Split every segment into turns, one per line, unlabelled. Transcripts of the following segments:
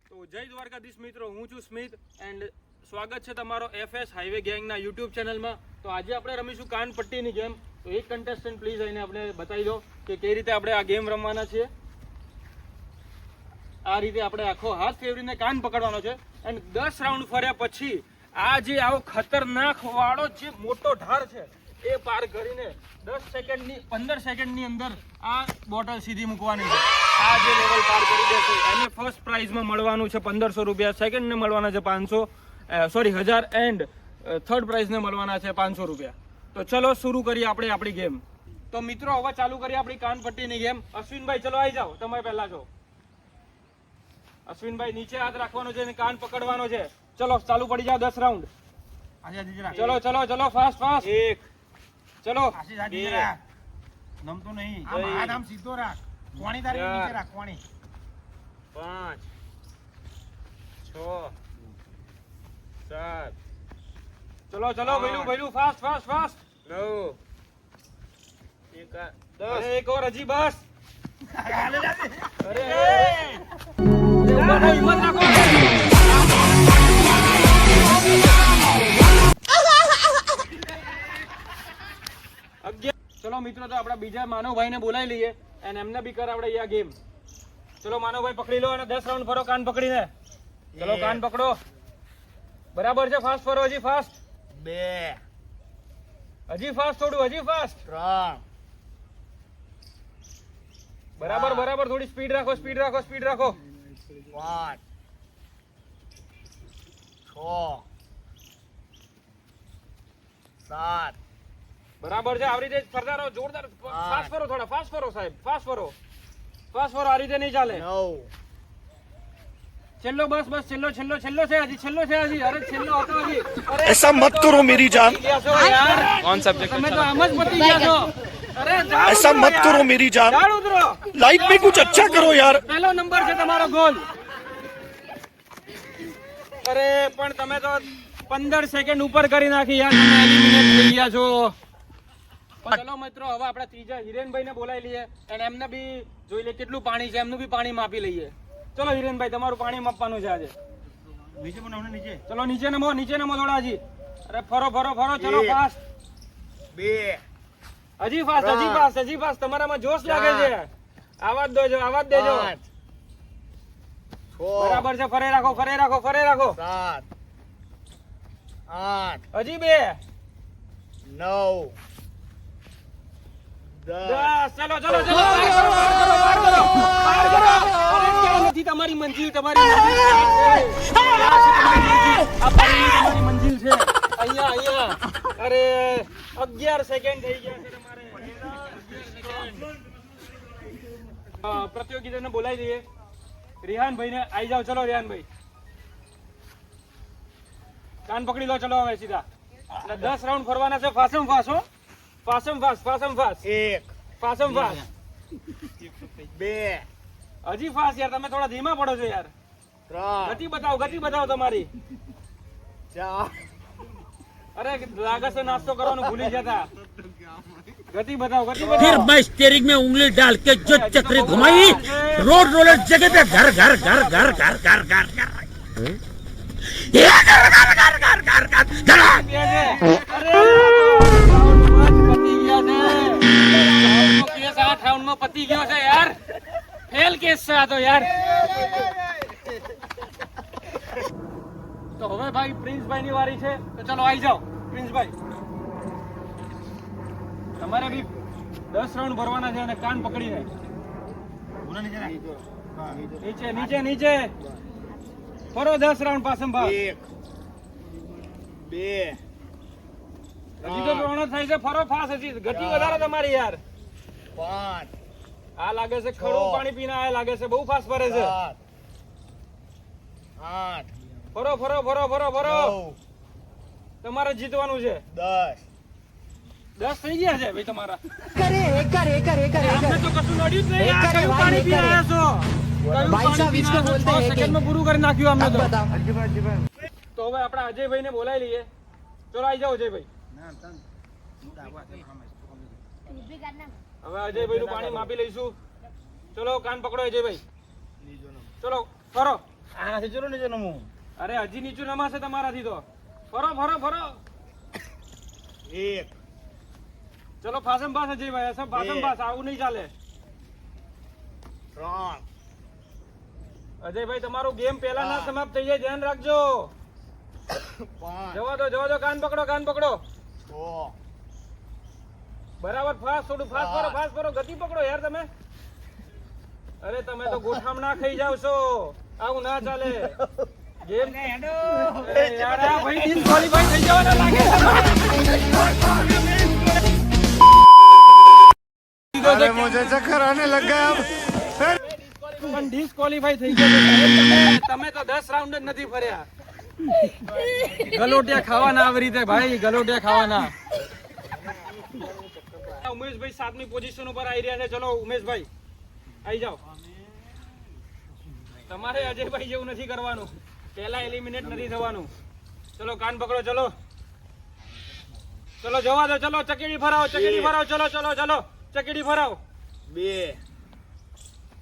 તો જય દ્વારકાધીશ મિત્રો, હું છું સ્મિત એન્ડ સ્વાગત છે તમારો FS હાઈવે ગેંગના યુટ્યુબ ચેનલમાં. તો આજે આપણે રમીશું કાનપટ્ટીની ગેમ. તો એક કન્ટેસ્ટન્ટ પ્લીઝ આવીને આપણે બતાવી દો કે કઈ રીતે આપણે આ ગેમ રમવાના છીએ. આ રીતે આપણે આખો હાથ ફેરવીને કાન પકડવાનો છે એન્ડ 10 રાઉન્ડ ફર્યા પછી આ જે આવો ખતરનાક વાળો જે મોટો ઢાર છે એ પાર કરીને 15 સેકન્ડની અંદર આ બોટલ સીધી મૂકવાની છે. આ જે લેવલ પાર કરી દેશે એને ફર્સ્ટ પ્રાઇઝમાં મળવાનું છે 1500 રૂપિયા, સેકન્ડને મળવાના છે 1000 એન્ડ થર્ડ પ્રાઇઝને મળવાના છે 500 રૂપિયા. તો ચલો શરૂ કરીએ આપણે આપણી ગેમ. તો મિત્રો હવે ચાલુ કરીએ આપણી કાનપટ્ટીની ગેમ. અશ્વિનભાઈ ચલો આવી જાઓ, તમે પહેલા છો. અશ્વિનભાઈ નીચે હાથ રાખવાનો છે અને કાન પકડવાનો છે. ચલો ચાલુ પડી જાઓ 10 રાઉન્ડ. ચલો ચલો ચલો ફાસ્ટ ફાસ્ટ. એક ચલો
નમતો નહીં, હાથ આમ સીધો રાખ, કોણી તારી નીચે રાખ, કોણી.
5 6 7 ચલો ચલો ભઈલું ફાસ્ટ ફાસ્ટ ફાસ્ટ. 9 10 એક और હજી બસ. અરે ઉભા થા, હિંમત રાખો. ચલો મિત્રો, તો આપણા બીજા માનવભાઈને બોલાવી લઈએ અને એમને બી કરાવડે આ ગેમ. ચલો માનવભાઈ પકડી લો અને 10 રાઉન્ડ ફરો કાન પકડીને. ચલો કાન પકડો. બરાબર છે, ફાસ્ટ ફરો, હજી ફાસ્ટ.
2
હજી ફાસ્ટ, થોડું હજી ફાસ્ટ.
3
બરાબર બરાબર, થોડી સ્પીડ રાખો, સ્પીડ રાખો, સ્પીડ રાખો.
5 6 7
બરાબર છે, આવી રીતે ફરતા રહો, જોરદાર ફાસ્ટ ફરો, થોડા ફાસ્ટ ફરો સાહેબ, ફાસ્ટ ફરો, ફાસ્ટ ફરો. આ રીતે નહીં ચાલે.
9
છેલ્લો, બસ બસ, છેલ્લો છેલ્લો છેલ્લો છે હજી, છેલ્લો છે હજી. અરે છેલ્લો હતો હજી.
ऐसा मत करो मेरी जान,
कौन सब्जेक्ट તમે તો આમ જ પતી ગયા છો. અરે
ऐसा मत करो मेरी जान,
ચાલ ઉતરો.
लाइफ में कुछ अच्छा करो यार.
પહેલો નંબર છે તમારો ગોલ. અરે પણ તમે તો 15 સેકન્ડ ઉપર કરી નાખી યાર, તમે એલિમિનેટ થઈ ગયા છો. ચલો મિત્રો, હવે આપણે ત્રીજા હિરેનભાઈ ને બોલાવી લઈએ અને એમને બી જોઈ લઈએ કેટલું પાણી છે, એમનું બી પાણી માપી લઈએ. ચલો હિરેનભાઈ, તમારું પાણી માપવાનું છે આજે.
નીચે પણ નીચે.
ચલો નીચે નમો થોડા હજી. અરે ફરો ફરો ફરો, ચલો ફાસ્ટ.
2
હજી ફાસ્ટ, હજી ફાસ્ટ, હજી ફાસ્ટ. તમારામાં જોશ લાગે છે. આવાજ દેજો, આવાજ દેજો.
6
બરાબર છે, ફરે રાખો, ફરે રાખો, ફરે રાખો.
7 8
હજી 2
9 10
ચલો ચલો ચલો, પાર કરો, પાર કરો, પાર કરો, પાર કરો. અરે ક્યાં નથી તમારી મંજિલ, તમારી મંજિલ. આ તમારી મંજિલ છે. અહીંયા અહીંયા. અરે 11 સેકન્ડ થઈ ગયા છે તમારે. 11 સેકન્ડ. પ્રતિયોગીતાને બોલાવી દઈએ. રિહાનભાઈ ને આવી જાઓ. ચલો રિહાનભાઈ, કાન પકડી લો. ચલો હવે સીધા 10 રાઉન્ડ ફરવાના છે. ફાસમ ફાસ હો, ફાસમ ફાસ, ફાસમ ફાસ,
1
ફાસમ ફાસ.
2
હજી ફાસ યાર, તમે થોડા ધીમા પડો છો યાર.
3
ગતિ બતાવો તમારી.
4
અરે લાગે છે નાસ્તો કરવાનું ભૂલી જતા. ગતિ બતાવો, ગતિ બતાવો.
फिर मैं स्टीयरिंग में उंगली डाल के जो चक्री घुमाई, रोड रोलर जगह पे घर घर घर घर घर घर घर घर ये घर घर घर घर घर घर घर
અરે પતી ગયા છે. કેસ 8 રાઉન્ડમાં પતી ગયો છે યાર. ફેલ કેસ છે આ તો યાર. તો હવે ભાઈ પ્રિન્સભાઈ ની વારી છે. તો ચલો આવી જાઓ પ્રિન્સભાઈ. તમારે બી 10 રાઉન્ડ ભરવાના છે અને કાન પકડીને.
નીચે રાખ.
નીચે નીચે નીચે ફરો 10 રાઉન્ડ પાસમ ભાગ.
1 2
હજી તો ત્રણ થાય છે. ફરો ફાસ, હજી ગતિ વધારે તમારી યાર.
5
આ લાગે છે ખડું પાણી પીને આયા લાગે છે, બહુ ફાસ્ટ ફરે છે.
8
ફરો ફરો ફરો ફરો ફરો.
9
તમારે જીતવાનું છે.
10
10 થઈ ગયા છે ભાઈ તમારા.
करे
અમને તો કશું નડ્યું જ નહીં યાર.
કરે
કયું
ભાઈ,
પાણી પીને
કરે.
આયા છો? કયું
ભાઈ
પાણી
સાહેબ,
પીને
इसको
આયા છો?
बोलते
6
हैं कि-
સેકન્ડમાં પૂરું કરી નાખ્યું અમને
अब
તો.
बताओ.
તો હવે આપણે અજયભાઈને બોલાવી લઈએ. ચલો આવી જાઓ અજયભાઈ. હવે અજયભાઈ નું પાણી માપી લઈશું. ચલો કાન પકડો અજયભાઈ. ચલો ફરો.
આનાથી ચલો નીચે નમું.
અરે હજી નીચું નમાશે તમારાથી તો. ફરો ફરો ફરો.
એક,
ચલો ફાસમ ફાસ અજયભાઈ, સબ ફાસમ ફાસ, આવું નહીં ચાલે.
3,
અજયભાઈ તમારું ગેમ પહેલા ના સમાપ્ત થઈ જાય, ધ્યાન રાખજો.
5,
જવા દો, કાન પકડો, કાન પકડો.
6,
બરાબર ફાસ્ટ, થોડું ફાસ્ટ કરો, ગતિ પકડો યાર તમે. અરે તમે તો ગોઠામણા ખાઈ જાવ છો, આવું ના ચાલે. ગેમ યાર આ ભાઈ ડિસ્ક્વોલિફાઈ થઈ જવાના લાગે.
अरे मुझे चक्कर आने लग गया अब
પણ ડિસ્ક્વોલિફાઈ થઈ ગયા તમે તો 10 રાઉન્ડ જ નથી ફર્યા. ગલોટિયા ખાવાના આવી રીતે ભાઈ, ગલોટિયા ખાવાના. ઉમેશભાઈ 7મી પોઝિશન ઉપર આવી રહ્યા છે. ચલો ઉમેશભાઈ આવી જાઓ. તમારે અજયભાઈ જેવું નથી કરવાનું, પહેલા એલિમિનેટ નથી થવાનું. ચલો કાન પકડો, ચલો જવા દો. ચલો ચકેડી ફરાવો, ચલો ચકેડી ફરાવો.
2,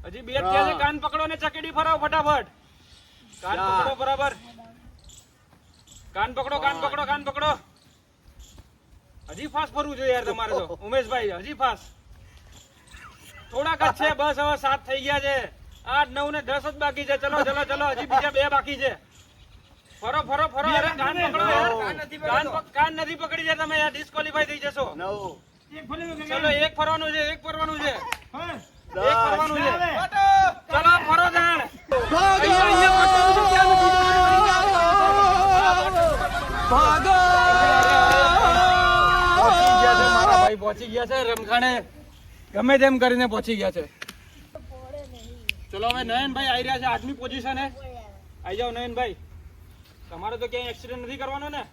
હજી 2 થયા છે. કાન પકડો ને ચકેડી ફરાવો ફટાફટ. કાન પકડો બરાબર. કાન પકડો. હજી ફાસ્ટ ફરવું જોઈએ યાર તમારે તો ઉમેશભાઈ, હજી ફાસ્ટ. થોડાક જ છે બસ, હવે 7 થઈ ગયા છે. 8, 9 ને 10 જ બાકી છે. ચલો હજી બીજા 2 બાકી છે. ફરો. અરે કાન પકડો યાર. કાન નથી પકડી જાય તમે યાર, ડિસ્ક્વોલિફાઈ થઈ જશો.
9,
ચલો એક ફરવાનું છે.
હા,
ચલો ફરો જાણ. પહોંચી ગયા છે રમખાણે, ગમે તેમ કરીને પહોંચી ગયા છે. ચલો હવે નયનભાઈ આવી રહ્યા છે 8મી પોઝિશને. આવી જાઓ નયનભાઈ. તમારે તો ક્યાંય એક્સિડન્ટ નથી કરવાનો ને?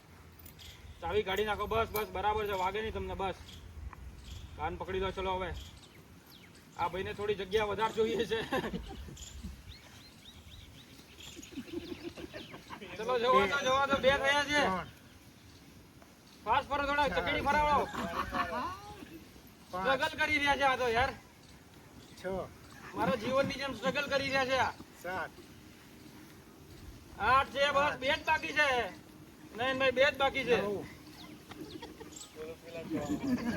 ચાવી કાઢી નાખો. બસ બરાબર છે, વાગે નહીં તમને. બસ કાન પકડી દો. ચલો હવે આ ભાઈને થોડી જગ્યા વધારે જોઈએ છે. ચલો જવા દો. 2 થયા છે. ફાસ્ટ ફરો, થોડા ચકેડી ફરાવો. સ્ટ્રગલ કરી રહ્યા છે આ તો યાર,
6,
મારા જીવનની જેમ સ્ટ્રગલ કરી રહ્યા છે.
7,
8 છે. બસ 2 જ બાકી છે. નહીં 2 જ બાકી છે.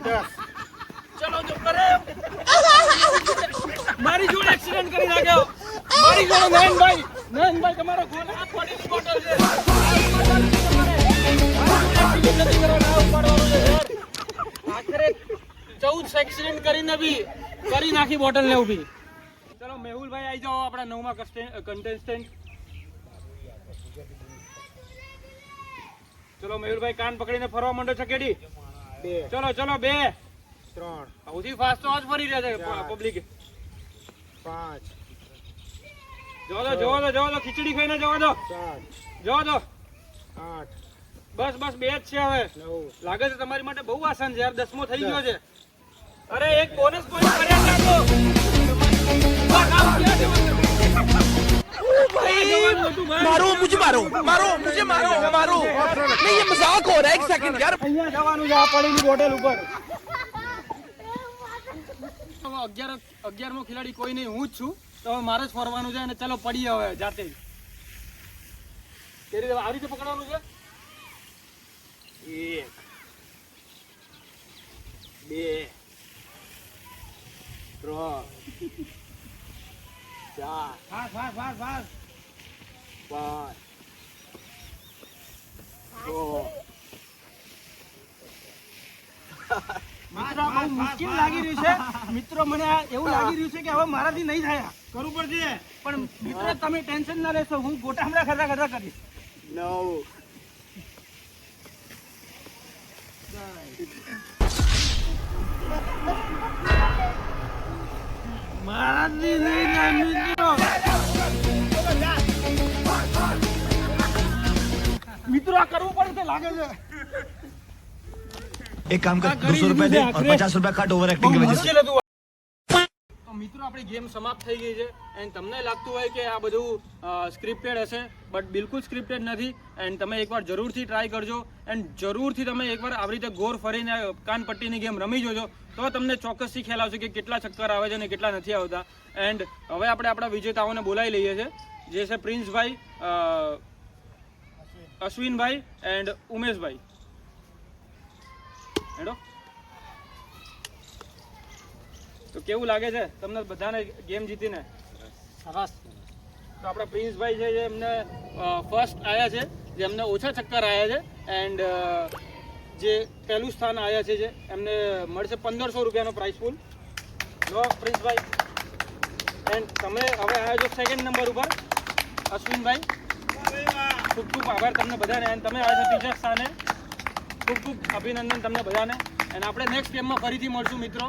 10,
ચલો જો કરે. મારી જોડે એક્સિડન્ટ કરી નાખ્યો. મારી જોડે નયનભાઈ તમારો આ ખોડીની બોટલ છે. આખરે 14 એક્સિડન્ટ કરીને બી કરી નાખી બોટલ ને ઉભી. ચલો મેહુલભાઈ આવી જાઓ, આપણા 9મા કન્ટેસ્ટન્ટ. ચલો મેહુલભાઈ કાન પકડીને ફરવા માંડો ચકેડી.
2,
ચલો 2.
3,
સૌથી ફાસ્ટ તો આજ ફરી રહ્યા છે પબ્લિક.
5,
જવા દો. ખીચડી ખાઈને જવા દો.
7, 8,
બસ 2 જ છે હવે.
9,
લાગે છે તમારી માટે બહુ આસાન છે યાર, 10મો થઈ ગયો છે. અરે એક બોનસ પોઈન્ટ કર્યા છે તો.
नहीं ये मजाक हो रहा है, एक सेकंड यार।
અહીંયા જવાનું છે આ પડેલી બોટલ ઉપર. 11મો ખેલાડી કોઈ નહીં, હું જ છું. તો હવે મારે જ ફરવાનું છે અને ચલો પડીએ હવે જાતે જ. કેવી રીતે આવી રીતે પકડવાનું છે?
1, 2, 3, 4,
ફાસ્ટ
5, 6,
મિત્રો આ બહુ મુશ્કેલ લાગી રહ્યું છે. મિત્રો મને આ એવું લાગી રહ્યું છે કે હવે મારાથી નહીં થાય.
કરવું પડશે.
પણ મિત્રો તમે ટેન્શન ના લેશો, હું ગોટામડા ખરા કરીશ.
9,
મારાથી નહીં થાય મિત્રો. મિત્રો આ કરવું પડશે લાગે છે.
एक काम कर, 200 रुपए दे और 50 रुपए काट ओवर एक्टिंग की वजह से।
મુશ્કેલ હતું. તો મિત્રો આપણી ગેમ સમાપ્ત થઈ ગઈ છે એન્ડ તમને લાગતું હોય કે આ બધું સ્ક્રિપ્ટેડ હશે, બટ બિલકુલ સ્ક્રિપ્ટેડ નથી. એન્ડ તમે એકવાર જરૂરથી ટ્રાય કરજો એન્ડ જરૂરથી તમે એકવાર આવી રીતે ગોર ફરીને કાનપટ્ટીની ગેમ રમી જોજો, તો તમને ચોક્કસથી ખ્યાલ આવશે કે કેટલા ચક્કર આવે છે અને કેટલા નથી આવતા. એન્ડ હવે આપણે આપણા વિજેતાઓને બોલાવી લઈએ છીએ. જે છે પ્રિન્સભાઈ, અશ્વિનભાઈ એન્ડ ઉમેશભાઈ. હેડો. તો કેવું લાગે છે તમને બધાને ગેમ જીતીને?
સરસ.
તો આપણા પ્રિન્સભાઈ છે જે એમને ફર્સ્ટ આવ્યા છે, જે એમને ઓછા ચક્કર આવ્યા છે એન્ડ જે પહેલું સ્થાન આવ્યા છે, જે એમને મળશે 1500 રૂપિયાનો પ્રાઇઝ પૂલ. લો પ્રિન્સભાઈ. એન્ડ તમે હવે આવ્યા છો સેકન્ડ નંબર ઉપર, અશ્વિનભાઈ. ખૂબ ખૂબ આભાર તમને બધાને. એન્ડ તમે આવ્યા છો ત્રીજા સ્થાને. ખૂબ ખૂબ અભિનંદન તમને બધાને. એન્ડ આપણે નેક્સ્ટ ગેમમાં ફરીથી મળશું મિત્રો.